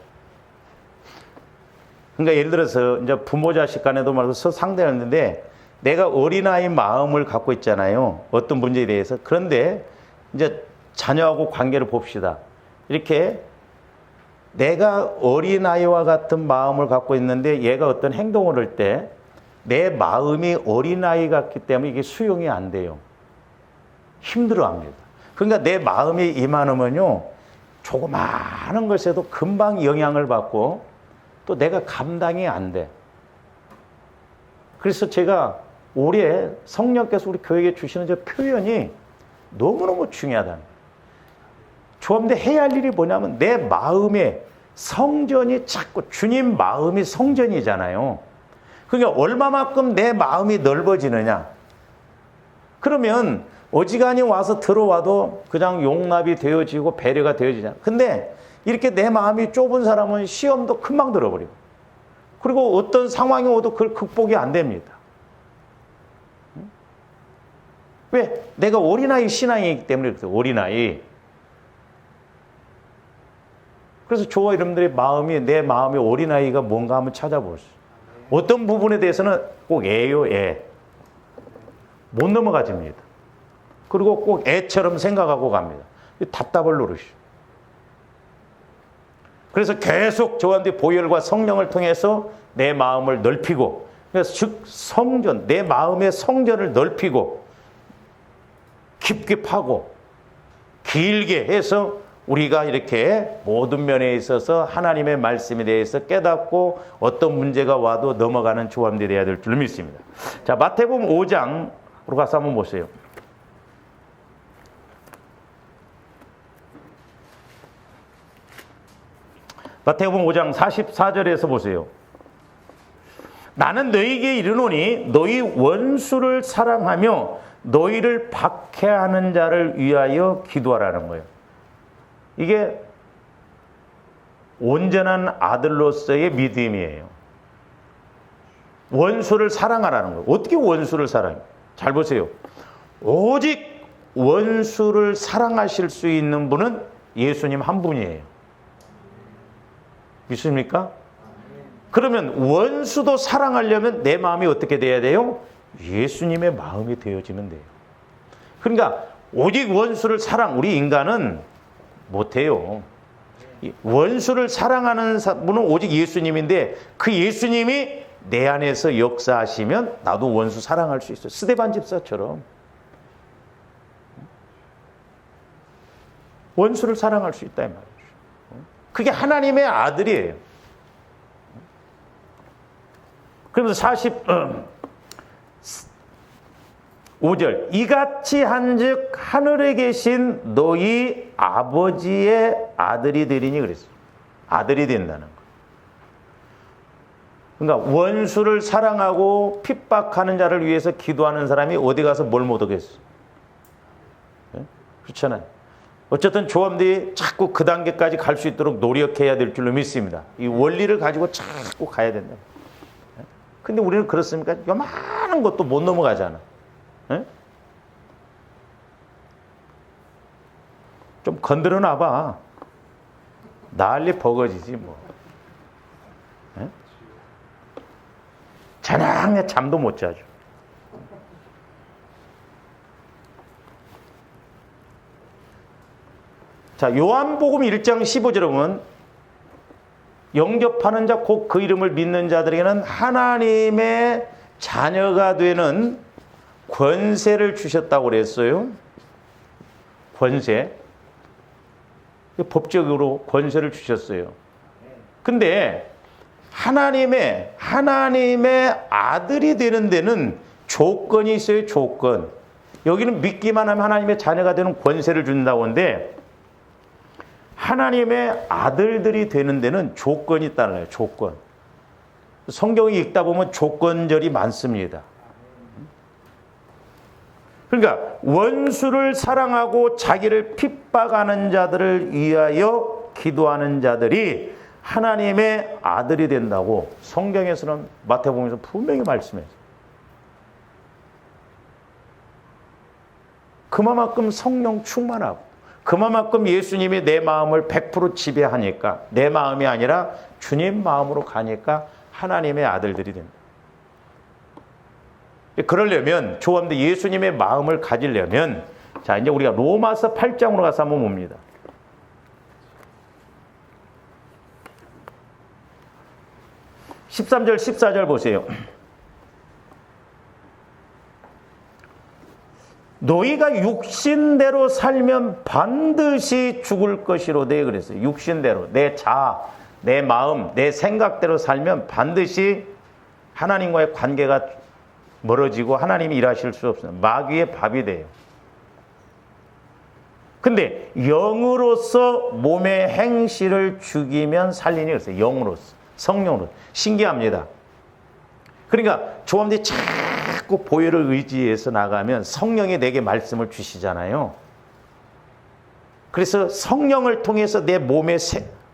예를 들어서 이제 부모 자식 간에도 말해서 상대하는데 내가 어린아이 마음을 갖고 있잖아요. 어떤 문제에 대해서. 그런데 이제 자녀하고 관계를 봅시다. 이렇게 내가 어린아이와 같은 마음을 갖고 있는데 얘가 어떤 행동을 할 때 내 마음이 어린아이 같기 때문에 이게 수용이 안 돼요. 힘들어합니다. 그러니까 내 마음이 이만하면요. 조그마한 것에도 금방 영향을 받고 또 내가 감당이 안 돼. 그래서 제가 올해 성령께서 우리 교회에 주시는 저 표현이 너무너무 중요하다. 조금더 해야 할 일이 뭐냐면 내 마음의 성전이 자꾸 주님 마음이 성전이잖아요. 그러니까 얼마만큼 내 마음이 넓어지느냐. 그러면 어지간히 와서 들어와도 그냥 용납이 되어지고 배려가 되어지잖아. 근데 이렇게 내 마음이 좁은 사람은 시험도 금방 들어버리고 그리고 어떤 상황이 오도 그걸 극복이 안 됩니다. 왜? 내가 어린아이 신앙이기 때문에 그래요. 어린아이. 그래서 저와 여러분들의 마음이 내 마음의 어린아이가 뭔가 한번 찾아보세요. 어떤 부분에 대해서는 꼭 애요, 애. 못 넘어가집니다. 그리고 꼭 애처럼 생각하고 갑니다. 답답을 노릇이죠. 그래서 계속 저한테 보혈과 성령을 통해서 내 마음을 넓히고, 그래서 즉 성전, 내 마음의 성전을 넓히고 깊게 파고 길게 해서 우리가 이렇게 모든 면에 있어서 하나님의 말씀에 대해서 깨닫고 어떤 문제가 와도 넘어가는 조함들이 되어야 될 줄 믿습니다. 자, 마태복음 5장으로 가서 한번 보세요. 마태복음 5장 44절에서 보세요. 나는 너희에게 이르노니 너희 원수를 사랑하며 너희를 박해하는 자를 위하여 기도하라는 거예요. 이게 온전한 아들로서의 믿음이에요. 원수를 사랑하라는 거예요. 어떻게 원수를 사랑해요? 잘 보세요. 오직 원수를 사랑하실 수 있는 분은 예수님 한 분이에요. 믿습니까? 그러면 원수도 사랑하려면 내 마음이 어떻게 돼야 돼요? 예수님의 마음이 되어지면 돼요. 그러니까 오직 원수를 우리 인간은 못해요. 원수를 사랑하는 분은 오직 예수님인데 그 예수님이 내 안에서 역사하시면 나도 원수 사랑할 수 있어요. 스데반 집사처럼 원수를 사랑할 수 있다 이 말이죠. 그게 하나님의 아들이에요. 그러면서 45절 이같이 한즉 하늘에 계신 너희 아버지의 아들이 되리니 그랬어요. 아들이 된다는 거. 그러니까 원수를 사랑하고 핍박하는 자를 위해서 기도하는 사람이 어디 가서 뭘 못 하겠어. 그렇잖아요. 어쨌든 조함들이 자꾸 그 단계까지 갈 수 있도록 노력해야 될 줄로 믿습니다. 이 원리를 가지고 자꾸 가야 된다. 근데 우리는 그렇습니까? 요만한 것도 못 넘어가잖아. 좀 건드려 놔봐. 난리 버거지지 뭐. 자냥해 잠도 못 자죠. 자, 요한복음 1장 15절에 보면 영접하는 자 곧 그 이름을 믿는 자들에게는 하나님의 자녀가 되는 권세를 주셨다고 그랬어요. 권세. 법적으로 권세를 주셨어요. 근데 하나님의 아들이 되는 데는 조건이 있어요. 조건. 여기는 믿기만 하면 하나님의 자녀가 되는 권세를 준다고 하는데 하나님의 아들들이 되는 데는 조건이 있다는 거예요. 조건. 성경을 읽다 보면 조건절이 많습니다. 그러니까 원수를 사랑하고 자기를 핍박하는 자들을 위하여 기도하는 자들이 하나님의 아들이 된다고 성경에서는 마태복음에서 분명히 말씀해요. 그만큼 성령 충만하고 그만큼 예수님이 내 마음을 100% 지배하니까 내 마음이 아니라 주님 마음으로 가니까 하나님의 아들들이 됩니다. 그러려면 조함도 예수님의 마음을 가지려면 자 이제 우리가 로마서 8장으로 가서 한번 봅니다. 13절 14절 보세요. 너희가 육신대로 살면 반드시 죽을 것이로되 그랬어요. 육신대로 내 자아, 내 마음, 내 생각대로 살면 반드시 하나님과의 관계가 멀어지고 하나님이 일하실 수 없어요. 마귀의 밥이 돼요. 근데 영으로서 몸의 행실을 죽이면 살리니 그랬어요. 영으로서, 성령으로. 신기합니다. 그러니까 조함들이 자꾸 보혈을 의지해서 나가면 성령이 내게 말씀을 주시잖아요. 그래서 성령을 통해서 내 몸의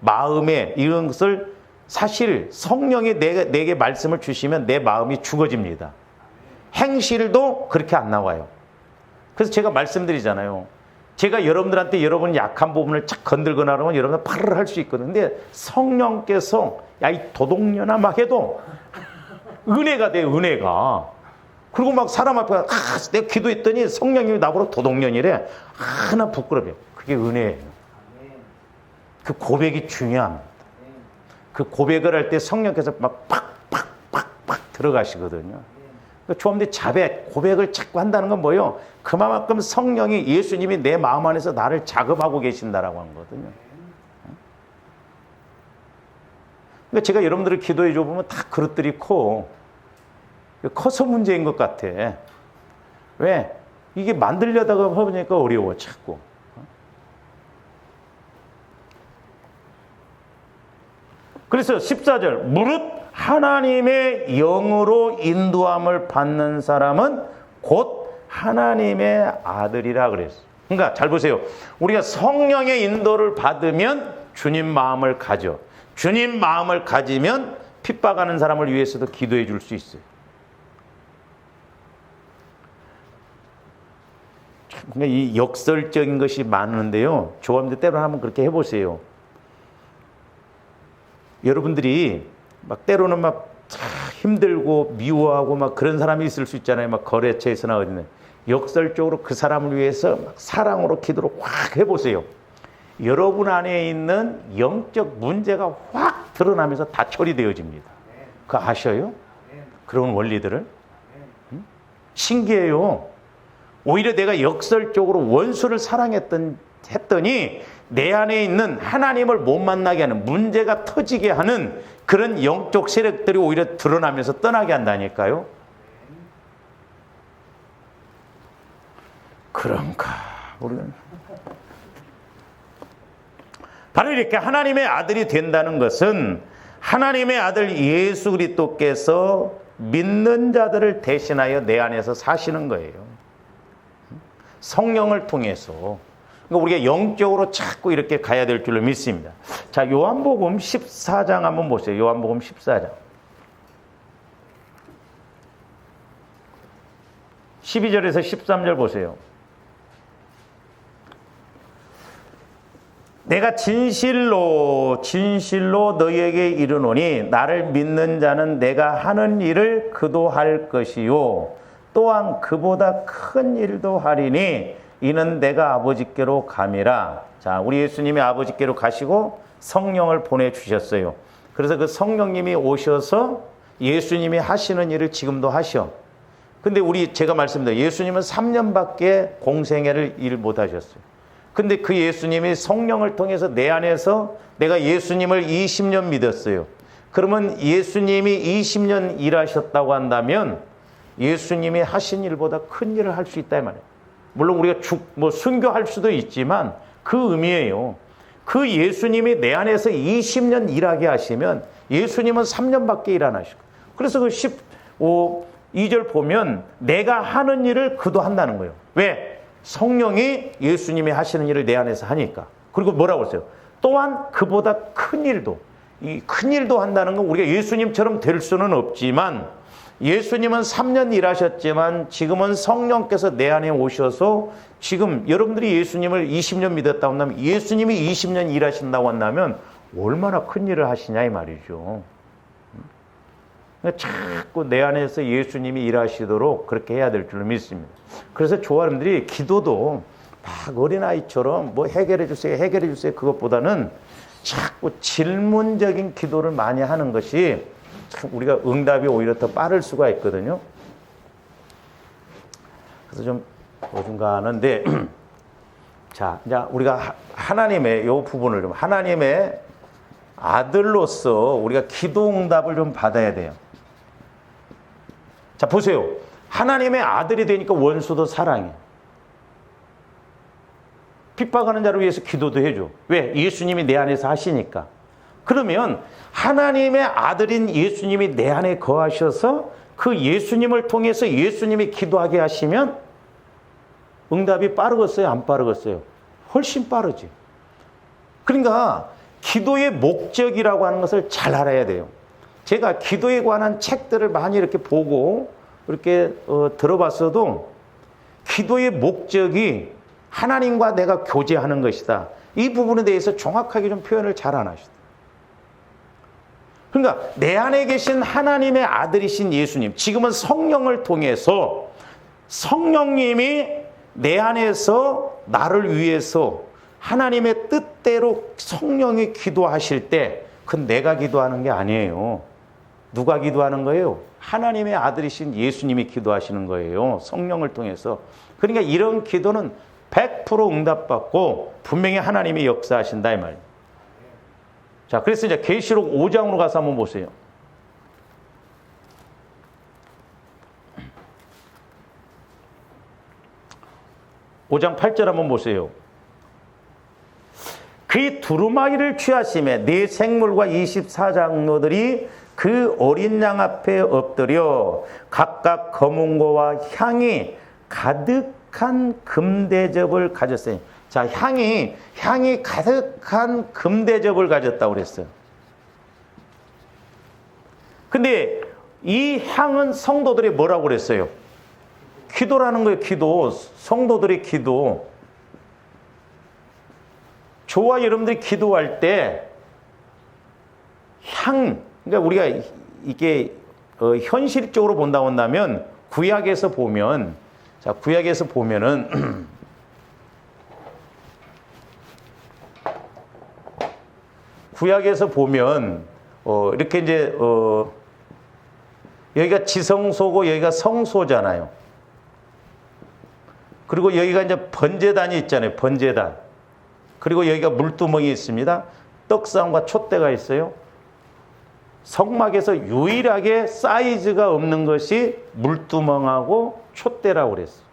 마음에 이런 것을 사실 성령이 내게 말씀을 주시면 내 마음이 죽어집니다. 행실도 그렇게 안 나와요. 그래서 제가 말씀드리잖아요. 제가 여러분들한테 여러분 약한 부분을 착 건들거나 하면 여러분들 팔을 할 수 있거든요. 근데 성령께서 야 이 도둑년아 막 해도 은혜가 돼 은혜가. 그리고 막 사람 앞에 내가 기도했더니 성령님이 나보고 도둑년이래. 하나 부끄러워요. 그게 은혜예요. 그 고백이 중요합니다. 그 고백을 할 때 성령께서 막 팍팍팍팍 들어가시거든요. 조함들이 자백, 고백을 자꾸 한다는 건 뭐예요? 그만큼 성령이 예수님이 내 마음 안에서 나를 작업하고 계신다라고 하는 거거든요. 그러니까 제가 여러분들을 기도해 줘 보면 다 그릇들이 커서 문제인 것 같아. 왜? 이게 만들려다가 해보니까 어려워 자꾸. 그래서 14절 무릇 하나님의 영으로 인도함을 받는 사람은 곧 하나님의 아들이라 그랬어요. 그러니까 잘 보세요. 우리가 성령의 인도를 받으면 주님 마음을 가져. 주님 마음을 가지면 핍박하는 사람을 위해서도 기도해 줄 수 있어요. 그러니까 이 역설적인 것이 많은데요. 조함들 때로 한번 그렇게 해보세요. 여러분들이 막 때로는 막 힘들고 미워하고 막 그런 사람이 있을 수 있잖아요. 막 거래처에서나 어디는. 역설적으로 그 사람을 위해서 막 사랑으로 기도를 확 해보세요. 여러분 안에 있는 영적 문제가 확 드러나면서 다 처리되어집니다. 그거 아셔요? 그런 원리들을? 신기해요. 오히려 내가 역설적으로 원수를 했더니 내 안에 있는 하나님을 못 만나게 하는, 문제가 터지게 하는 그런 영적 세력들이 오히려 드러나면서 떠나게 한다니까요. 그런가 우리는 바로 이렇게 하나님의 아들이 된다는 것은 하나님의 아들 예수 그리스도께서 믿는 자들을 대신하여 내 안에서 사시는 거예요. 성령을 통해서. 그러니까 우리가 영적으로 자꾸 이렇게 가야 될 줄로 믿습니다. 자, 요한복음 14장 한번 보세요. 요한복음 14장. 12절에서 13절 보세요. 내가 진실로 너희에게 이르노니 나를 믿는 자는 내가 하는 일을 그도 할 것이요 또한 그보다 큰 일도 하리니 이는 내가 아버지께로 감이라. 자, 우리 예수님이 아버지께로 가시고 성령을 보내주셨어요. 그래서 그 성령님이 오셔서 예수님이 하시는 일을 지금도 하셔. 근데 제가 말씀드린 예수님은 3년밖에 공생애를 일 못 하셨어요. 근데 그 예수님이 성령을 통해서 내 안에서 내가 예수님을 20년 믿었어요. 그러면 예수님이 20년 일하셨다고 한다면 예수님이 하신 일보다 큰 일을 할 수 있다 이 말이에요. 물론 우리가 순교할 수도 있지만 그 의미예요. 그 예수님이 내 안에서 20년 일하게 하시면 예수님은 3년밖에 일 안 하시고. 그래서 그 2절 보면 내가 하는 일을 그도 한다는 거예요. 왜? 성령이 예수님이 하시는 일을 내 안에서 하니까. 그리고 뭐라고 했어요? 또한 그보다 큰 일도. 이 큰 일도 한다는 건 우리가 예수님처럼 될 수는 없지만 예수님은 3년 일하셨지만 지금은 성령께서 내 안에 오셔서 지금 여러분들이 예수님을 20년 믿었다고 한다면 예수님이 20년 일하신다고 한다면 얼마나 큰 일을 하시냐 이 말이죠. 자꾸 내 안에서 예수님이 일하시도록 그렇게 해야 될 줄로 믿습니다. 그래서 조아름들이 기도도 막 어린아이처럼 뭐 해결해 주세요 그것보다는 자꾸 질문적인 기도를 많이 하는 것이 우리가 응답이 오히려 더 빠를 수가 있거든요. 그래서 좀 어중간한데 자, 이제 우리가 하나님의 이 부분을 좀 하나님의 아들로서 우리가 기도 응답을 좀 받아야 돼요. 자, 보세요. 하나님의 아들이 되니까 원수도 사랑해. 핍박하는 자를 위해서 기도도 해줘. 왜? 예수님이 내 안에서 하시니까. 그러면 하나님의 아들인 예수님이 내 안에 거하셔서 그 예수님을 통해서 예수님이 기도하게 하시면 응답이 빠르겠어요? 안 빠르겠어요? 훨씬 빠르지. 그러니까 기도의 목적이라고 하는 것을 잘 알아야 돼요. 제가 기도에 관한 책들을 많이 이렇게 보고 이렇게 들어봤어도 기도의 목적이 하나님과 내가 교제하는 것이다. 이 부분에 대해서 정확하게 좀 표현을 잘 안 하시다. 그러니까 내 안에 계신 하나님의 아들이신 예수님, 지금은 성령을 통해서 성령님이 내 안에서 나를 위해서 하나님의 뜻대로 성령이 기도하실 때 그건 내가 기도하는 게 아니에요. 누가 기도하는 거예요? 하나님의 아들이신 예수님이 기도하시는 거예요. 성령을 통해서. 그러니까 이런 기도는 100% 응답받고 분명히 하나님이 역사하신다 이 말이에요. 자, 그래서 이제 계시록 5장으로 가서 한번 보세요. 5장 8절 한번 보세요. 그 두루마기를 취하심에 네 생물과 24장로들이 그 어린 양 앞에 엎드려 각각 검은 고와 향이 가득한 금대접을 가졌어요. 자, 향이 가득한 금대접을 가졌다고 그랬어요. 근데 이 향은 성도들이 뭐라고 그랬어요? 기도라는 거예요, 기도. 성도들의 기도. 저와 여러분들이 기도할 때 그러니까 우리가 이게 현실적으로 본다고 한다면 구약에서 보면, 자, 구약에서 보면은 구약에서 보면 이렇게 이제 여기가 지성소고 여기가 성소잖아요. 그리고 여기가 이제 번제단이 있잖아요. 번제단. 그리고 여기가 물두멍이 있습니다. 떡상과 촛대가 있어요. 성막에서 유일하게 사이즈가 없는 것이 물두멍하고 촛대라고 그랬어요.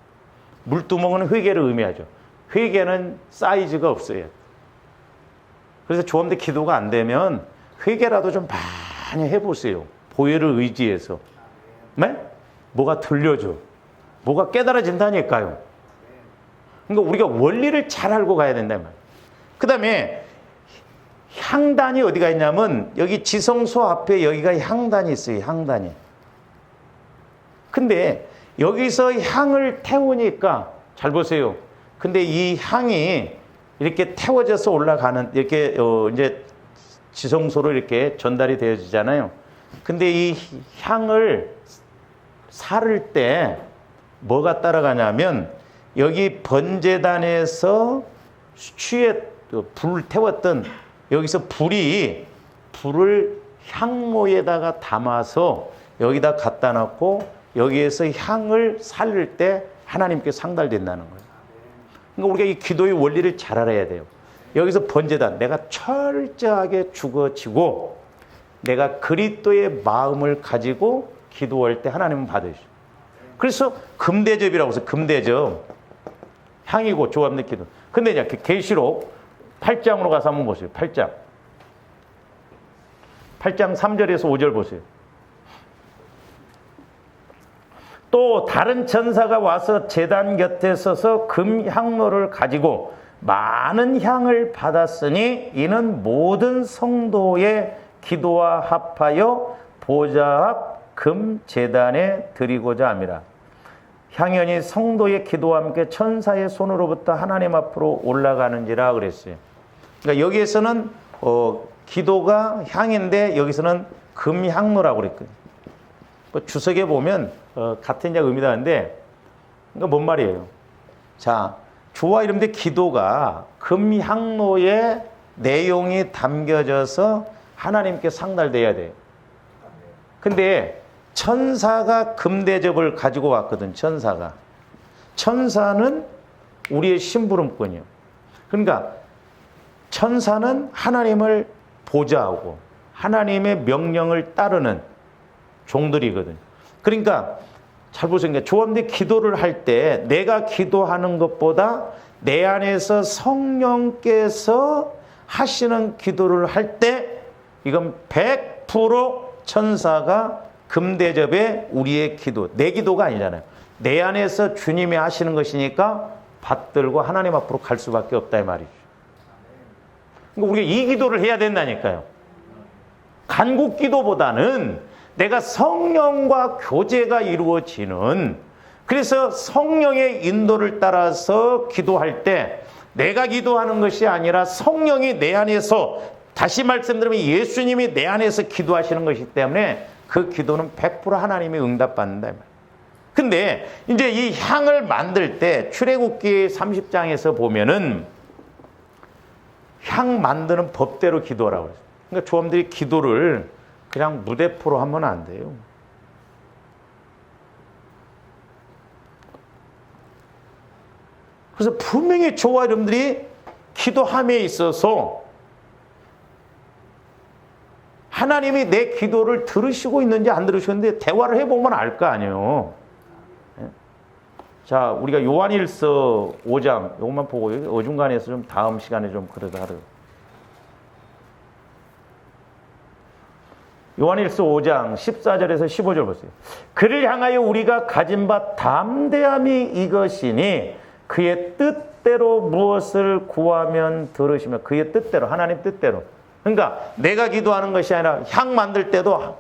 물두멍은 회개를 의미하죠. 회개는 사이즈가 없어요. 그래서 조합대 기도가 안 되면 회개라도 좀 많이 해보세요. 보혈을 의지해서. 네? 뭐가 들려져. 뭐가 깨달아진다니까요. 그러니까 우리가 원리를 잘 알고 가야 된단 말이에요. 그 다음에 향단이 어디가 있냐면 여기 지성소 앞에 여기가 향단이 있어요. 향단이. 근데 여기서 향을 태우니까 잘 보세요. 근데 이 향이 이렇게 태워져서 올라가는 이렇게 이제 지성소로 이렇게 전달이 되어지잖아요. 근데 이 향을 사를 때 뭐가 따라가냐면 여기 번제단에서 수치에 불을 태웠던 여기서 불을 향로에다가 담아서 여기다 갖다 놓고 여기에서 향을 살릴 때 하나님께 상달된다는 거예요. 그러니까 우리가 이 기도의 원리를 잘 알아야 돼요. 여기서 번제단, 내가 철저하게 죽어지고 내가 그리스도의 마음을 가지고 기도할 때 하나님은 받으시죠. 그래서 금대접이라고 해서 금대접, 향이고 조합된 기도. 근데 이제 계시록 8장으로 가서 한번 보세요. 8장 3절에서 5절 보세요. 또 다른 천사가 와서 제단 곁에 서서 금 향로를 가지고 많은 향을 받았으니 이는 모든 성도의 기도와 합하여 보좌 앞 금 제단에 드리고자 함이라. 향연이 성도의 기도와 함께 천사의 손으로부터 하나님 앞으로 올라가는지라 그랬어요. 그러니까 여기에서는 기도가 향인데 여기서는 금향로라고 그랬거든요. 주석에 보면 같은 의미다 하는데 그러니까 뭔 말이에요? 자, 주와 이름대 기도가 금향로의 내용이 담겨져서 하나님께 상달돼야 돼요. 근데 천사가 금대접을 가지고 왔거든. 천사는 우리의 심부름꾼이요. 그러니까 천사는 하나님을 보좌하고 하나님의 명령을 따르는 종들이거든. 그러니까 잘 보세요. 조합대 기도를 할 때 내가 기도하는 것보다 내 안에서 성령께서 하시는 기도를 할 때 이건 100% 천사가 금대접에 우리의 기도, 내 기도가 아니잖아요. 내 안에서 주님이 하시는 것이니까 받들고 하나님 앞으로 갈 수밖에 없다 이 말이죠. 그러니까 우리가 이 기도를 해야 된다니까요. 간국 기도보다는 내가 성령과 교제가 이루어지는, 그래서 성령의 인도를 따라서 기도할 때 내가 기도하는 것이 아니라 성령이 내 안에서, 다시 말씀드리면 예수님이 내 안에서 기도하시는 것이기 때문에 그 기도는 100% 하나님이 응답받는다. 근데 이제 이 향을 만들 때 출애굽기 30장에서 보면은 향 만드는 법대로 기도하라고 그랬어요. 그러니까 조함들이 기도를 그냥 무대포로 하면 안 돼요. 그래서 분명히 저와 여러분들이 기도함에 있어서 하나님이 내 기도를 들으시고 있는지 안 들으시는데 대화를 해보면 알 거 아니에요. 자, 우리가 요한일서 5장 이것만 보고 어중간해서 좀 다음 시간에 좀 그러다 하려. 요한일서 5장 14절에서 15절 보세요. 그를 향하여 우리가 가진 바 담대함이 이것이니 그의 뜻대로 무엇을 구하면 들으시며, 그의 뜻대로, 하나님 뜻대로. 그러니까 내가 기도하는 것이 아니라 향 만들 때도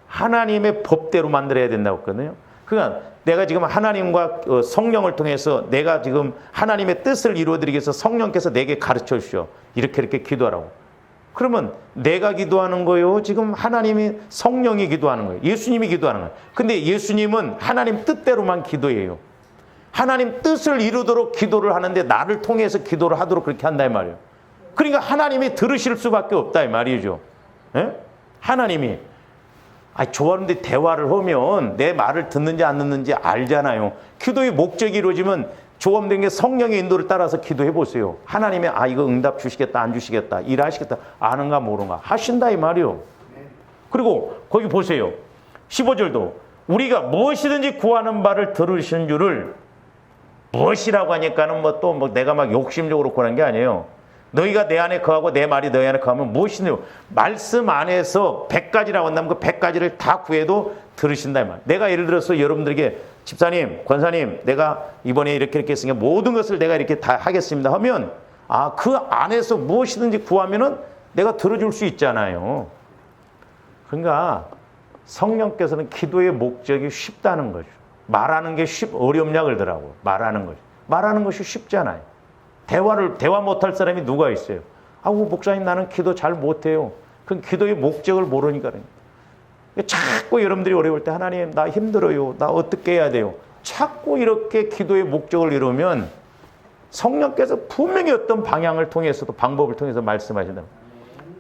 하나님의 법대로 만들어야 된다고 했거든요. 그러니까 내가 지금 하나님과 성령을 통해서 내가 지금 하나님의 뜻을 이루어드리기 위해서 성령께서 내게 가르쳐 주시오. 이렇게 기도하라고. 그러면 내가 기도하는 거요? 지금 하나님이 성령이 기도하는 거예요? 예수님이 기도하는 거예요? 근데 예수님은 하나님 뜻대로만 기도해요. 하나님 뜻을 이루도록 기도를 하는데 나를 통해서 기도를 하도록 그렇게 한다 이 말이에요. 그러니까 하나님이 들으실 수밖에 없다 이 말이죠. 예? 하나님이 좋아하는데 대화를 하면 내 말을 듣는지 안 듣는지 알잖아요. 기도의 목적이 이루어지면 조감된 게 성령의 인도를 따라서 기도해 보세요. 하나님이 이거 응답 주시겠다 안 주시겠다 일하시겠다 아는가 모르는가 하신다 이 말이요. 그리고 거기 보세요. 15절도 우리가 무엇이든지 구하는 바를 들으신 줄을 무엇이라고 하니까는 또 내가 막 욕심적으로 구하는 게 아니에요. 너희가 내 안에 거하고 내 말이 너희 안에 거하면 무엇이냐 말씀 안에서 100가지라고 한다면 그 100가지를 다 구해도 들으신다 이 말. 내가 예를 들어서 여러분들에게 집사님, 권사님 내가 이번에 이렇게 했으니까 모든 것을 내가 이렇게 다 하겠습니다 하면 그 안에서 무엇이든지 구하면은 내가 들어줄 수 있잖아요. 그러니까 성령께서는 기도의 목적이 쉽다는 거죠. 말하는 게 어렵냐 그러더라고요. 말하는 것이 쉽잖아요. 대화 못할 사람이 누가 있어요? 목사님 나는 기도 잘 못해요. 그건 기도의 목적을 모르니까 그래요. 자꾸 여러분들이 어려울 때 하나님 나 힘들어요. 나 어떻게 해야 돼요? 자꾸 이렇게 기도의 목적을 이루면 성령께서 분명히 어떤 방향을 통해서도 방법을 통해서 말씀하신다.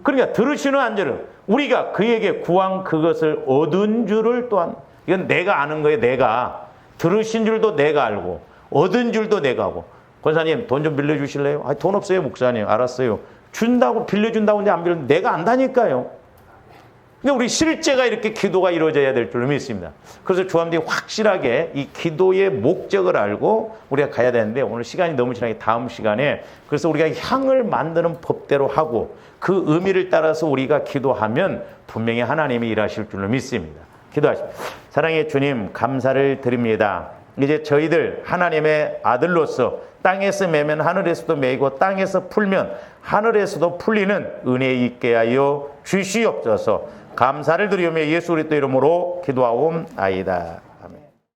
그러니까 들으시는 안절은 우리가 그에게 구한 그것을 얻은 줄을 또한 이건 내가 아는 거예요. 내가 들으신 줄도 내가 알고 얻은 줄도 내가 하고 권사님 돈 좀 빌려주실래요? 돈 없어요 목사님. 알았어요. 준다고 빌려준다고 이제 안 빌려 내가 안다니까요. 근데 우리 실제가 이렇게 기도가 이루어져야 될 줄로 믿습니다. 그래서 조함들이 확실하게 이 기도의 목적을 알고 우리가 가야 되는데 오늘 시간이 너무 지나기 다음 시간에 그래서 우리가 향을 만드는 법대로 하고 그 의미를 따라서 우리가 기도하면 분명히 하나님이 일하실 줄로 믿습니다. 기도하십시오. 사랑의 주님 감사를 드립니다. 이제 저희들 하나님의 아들로서 땅에서 매면 하늘에서도 매이고 땅에서 풀면 하늘에서도 풀리는 은혜 있게 하여 주시옵소서. 감사를 드리며 예수 그리스도 이름으로 기도하옵나이다.